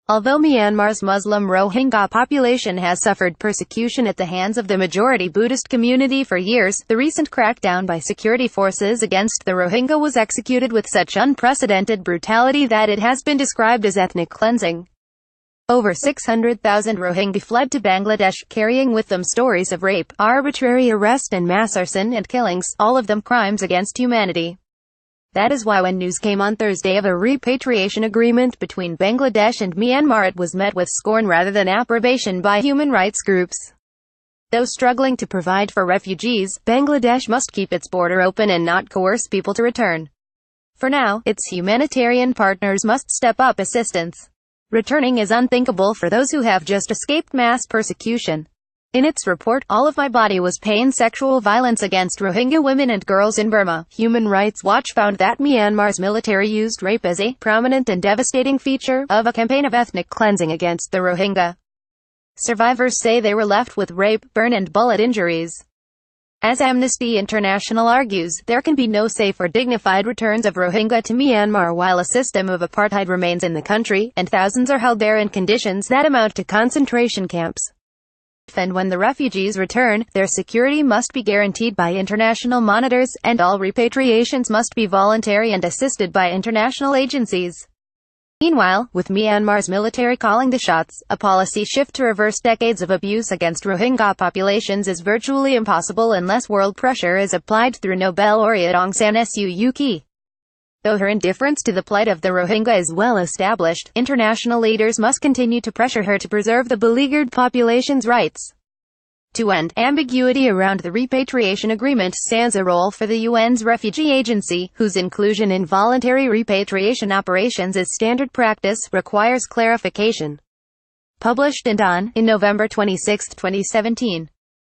Although Myanmar's Muslim Rohingya population has suffered persecution at the hands of the majority Buddhist community for years, the recent crackdown by security forces against the Rohingya was executed with such unprecedented brutality that it has been described as ethnic cleansing. Over 600,000 Rohingya fled to Bangladesh, carrying with them stories of rape, arbitrary arrest and mass arson and killings, all of them crimes against humanity. That is why when news came on Thursday of a repatriation agreement between Bangladesh and Myanmar, it was met with scorn rather than approbation by human rights groups. Though struggling to provide for refugees, Bangladesh must keep its border open and not coerce people to return. For now, its humanitarian partners must step up assistance. Returning is unthinkable for those who have just escaped mass persecution. In its report, All of My Body Was Pain: Sexual Violence Against Rohingya Women and Girls in Burma, Human Rights Watch found that Myanmar's military used rape as a prominent and devastating feature of a campaign of ethnic cleansing against the Rohingya. Survivors say they were left with rape, burn and bullet injuries. As Amnesty International argues, there can be no safe or dignified returns of Rohingya to Myanmar while a system of apartheid remains in the country, and thousands are held there in conditions that amount to concentration camps. And when the refugees return, their security must be guaranteed by international monitors, and all repatriations must be voluntary and assisted by international agencies. Meanwhile, with Myanmar's military calling the shots, a policy shift to reverse decades of abuse against Rohingya populations is virtually impossible unless world pressure is applied through Nobel laureate Aung San Suu Kyi. Though her indifference to the plight of the Rohingya is well established, international leaders must continue to pressure her to preserve the beleaguered population's rights. To end ambiguity around the repatriation agreement stands a role for the UN's refugee agency, whose inclusion in voluntary repatriation operations as standard practice requires clarification. Published in Dawn, in November 26, 2017.